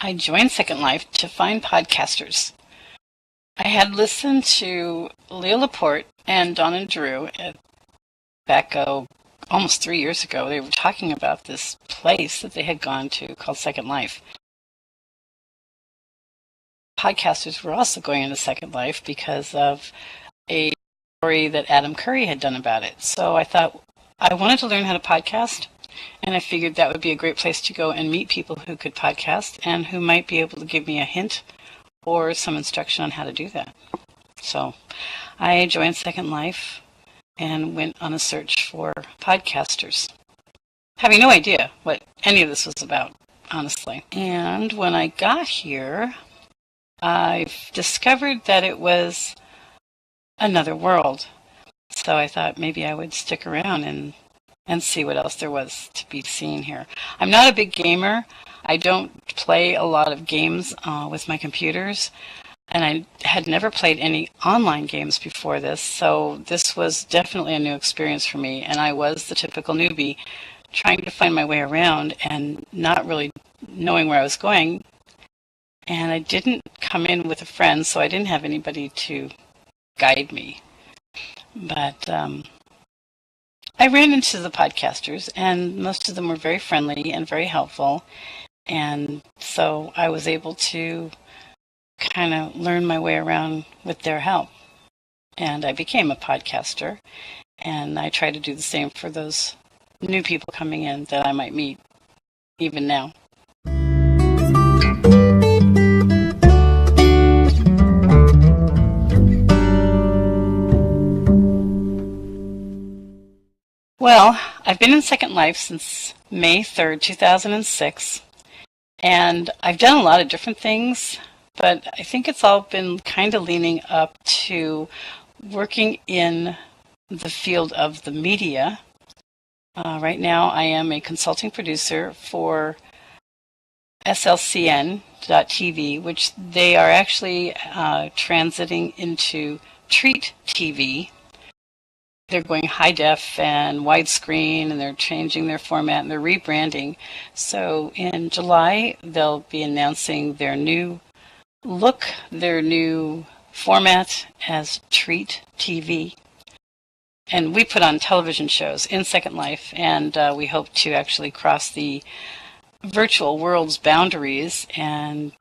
I joined Second Life to find podcasters. I had listened to Leah Laporte and Donna Drew back almost 3 years ago. They were talking about this place that they had gone to called Second Life. Podcasters were also going into Second Life because of a story that Adam Curry had done about it. So I thought I wanted to learn how to podcast, and I figured that would be a great place to go and meet people who could podcast and who might be able to give me a hint or some instruction on how to do that. So I joined Second Life and went on a search for podcasters, having no idea what any of this was about, honestly. And when I got here, I discovered that it was another world. So I thought maybe I would stick around and see what else there was to be seen here. I'm not a big gamer. I don't play a lot of games with my computers, and I had never played any online games before this, so this was definitely a new experience for me, and I was the typical newbie trying to find my way around and not really knowing where I was going. And I didn't come in with a friend, so I didn't have anybody to guide me. But I ran into the podcasters, and most of them were very friendly and very helpful. And so I was able to kind of learn my way around with their help. And I became a podcaster, and I try to do the same for those new people coming in that I might meet even now. Well, I've been in Second Life since May 3rd, 2006, and I've done a lot of different things, but I think it's all been kind of leaning up to working in the field of the media. Right now, I am a consulting producer for Yxes.TV, which they are actually transiting into Treat TV. They're going high def and widescreen, and they're changing their format and they're rebranding. So in July, they'll be announcing their new look, their new format as Treat TV. And we put on television shows in Second Life, and we hope to actually cross the virtual world's boundaries and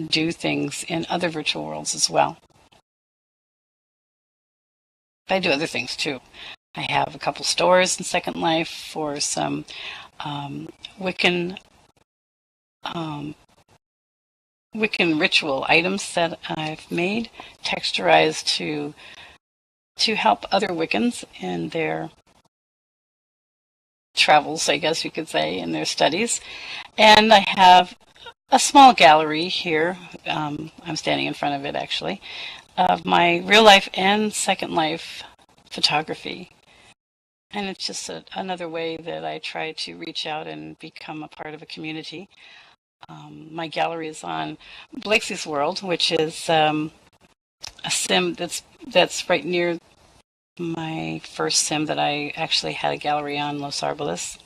do things in other virtual worlds as well. I do other things too. I have a couple stores in Second Life for some Wiccan ritual items that I've made, texturized to help other Wiccans in their travels, I guess you could say, in their studies. And I have a small gallery here. I'm standing in front of it, actually, of my real life and Second Life photography. And it's just another way that I try to reach out and become a part of a community. My gallery is on Blakeslee's World, which is a sim that's right near my first sim that I actually had a gallery on, Los Arboles.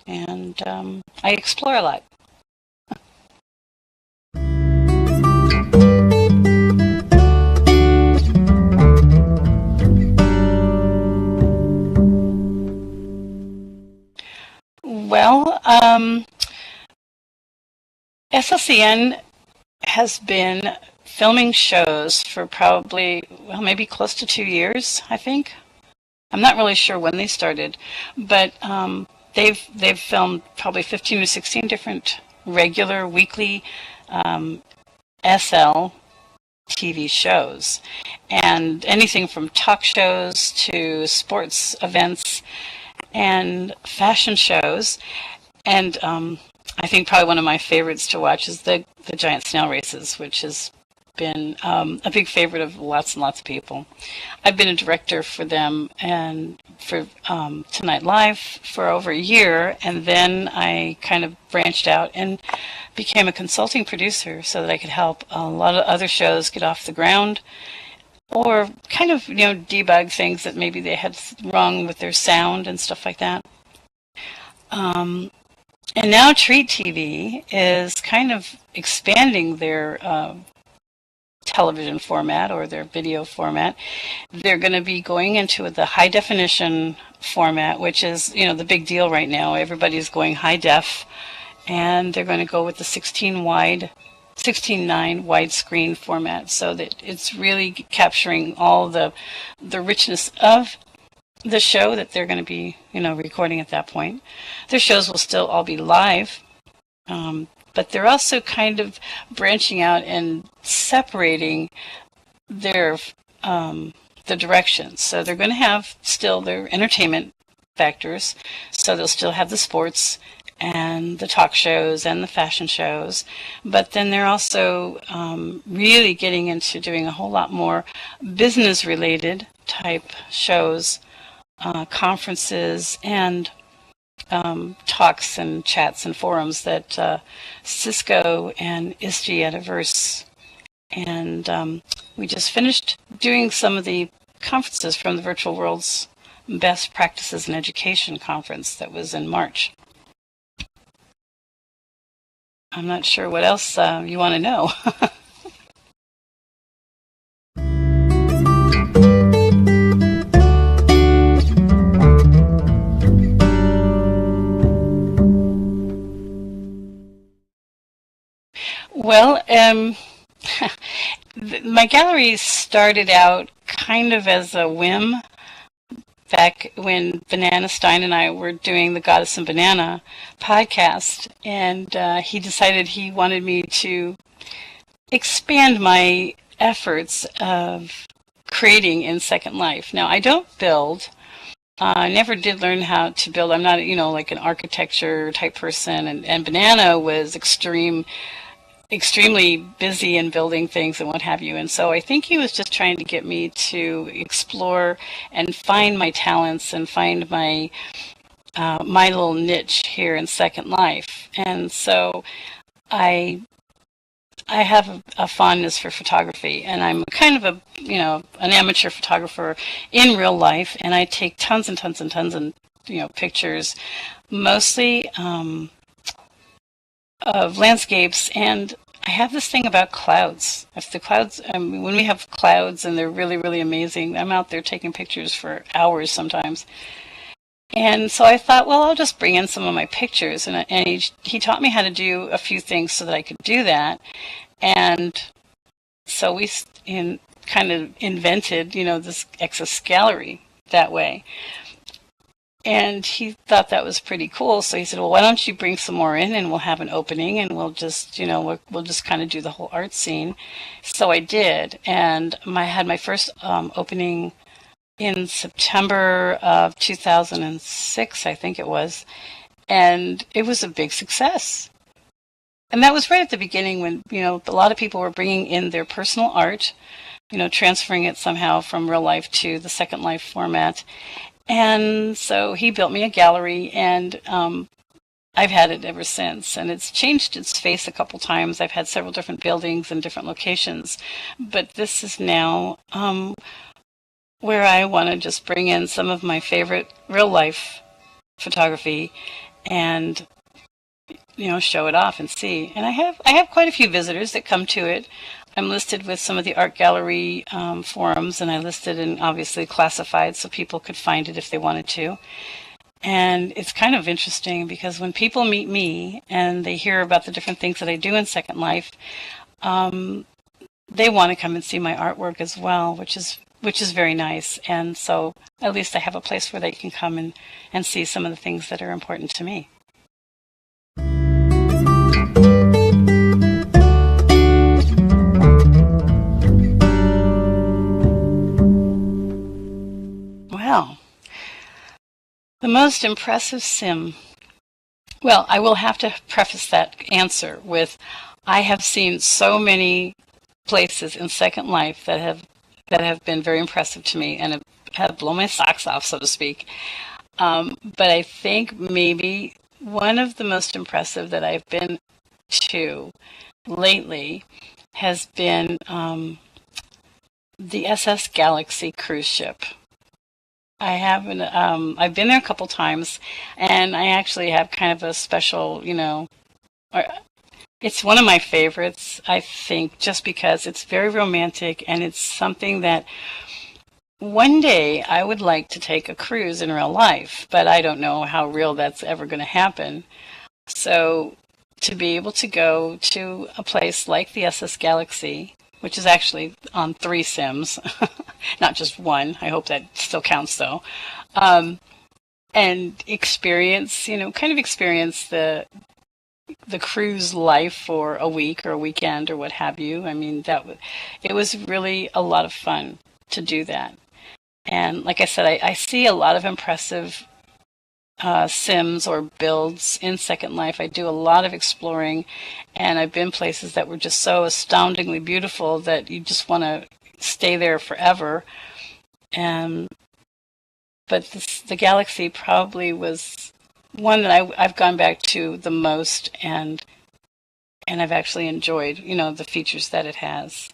And I explore a lot. Well, SLCN has been filming shows for probably, well, maybe close to 2 years, I think. I'm not really sure when they started, but they've filmed probably 15 or 16 different regular weekly SL TV shows, and anything from talk shows to sports events and fashion shows. And I think probably one of my favorites to watch is the giant snail races, which has been a big favorite of lots and lots of people. I've been a director for them and for Tonight Live for over a year, and then I kind of branched out and became a consulting producer so that I could help a lot of other shows get off the ground, or kind of, debug things that maybe they had wrong with their sound and stuff like that. And now Treat TV is kind of expanding their television format or their video format. They're going to be going into the high definition format, which is, the big deal right now. Everybody's going high def, and they're going to go with the 16:9 widescreen format, so that it's really capturing all the richness of the show that they're going to be, recording at that point. Their shows will still all be live, but they're also kind of branching out and separating their the directions. So they're going to have still their entertainment factors. So they'll still have the sports and the talk shows and the fashion shows, but then they're also really getting into doing a whole lot more business-related type shows, conferences, and talks and chats and forums that Cisco and Yxes and we just finished doing some of the conferences from the Virtual World's Best Practices in Education conference that was in March. I'm not sure what else you want to know. Well, my gallery started out kind of as a whim back when Banana Stein and I were doing the Goddess and Banana podcast, and he decided he wanted me to expand my efforts of creating in Second Life. Now, I don't build. I never did learn how to build. I'm not, like an architecture type person, and Banana was extremely busy in building things and what have you. And so I think he was just trying to get me to explore and find my talents and find my my little niche here in Second Life. And so I have a fondness for photography, and I'm kind of an amateur photographer in real life, and I take tons and tons and tons of pictures, mostly of landscapes. And I have this thing about clouds. If the clouds, when we have clouds and they're really, really amazing, I'm out there taking pictures for hours sometimes. And so I thought, well, I'll just bring in some of my pictures. And he taught me how to do a few things so that I could do that. And so we kind of invented, this Yxes gallery that way. And he thought that was pretty cool. So he said, well, why don't you bring some more in, and we'll have an opening, and we'll just, we'll just kind of do the whole art scene. So I did. And I had my first opening in September of 2006, I think it was. And it was a big success. And that was right at the beginning when, a lot of people were bringing in their personal art, transferring it somehow from real life to the Second Life format. And so he built me a gallery, and I've had it ever since. And it's changed its face a couple times. I've had several different buildings and different locations. But this is now where I want to just bring in some of my favorite real life photography and show it off and see. And I have quite a few visitors that come to it. I'm listed with some of the art gallery forums, and I listed in obviously classified so people could find it if they wanted to. And it's kind of interesting because when people meet me and they hear about the different things that I do in Second Life, they want to come and see my artwork as well, which is very nice. And so at least I have a place where they can come and see some of the things that are important to me. Well, the most impressive sim. Well, I will have to preface that answer with, I have seen so many places in Second Life that have been very impressive to me and have blown my socks off, so to speak. But I think maybe one of the most impressive that I've been to lately has been the SS Galaxy cruise ship. I haven't. I've been there a couple times, and I actually have kind of a special, or it's one of my favorites, I think, just because it's very romantic and it's something that one day I would like to take a cruise in real life, but I don't know how real that's ever going to happen. So to be able to go to a place like the SS Galaxy, which is actually on 3 sims, not just one. I hope that still counts though. Um, and experience, kind of experience the cruise life for a week or a weekend or what have you. I mean, it was really a lot of fun to do that. And like I said, I see a lot of impressive sims or builds in Second Life. I do a lot of exploring, and I've been places that were just so astoundingly beautiful that you just want to stay there forever. And but the Galaxy probably was one that I've gone back to the most, and I've actually enjoyed, the features that it has.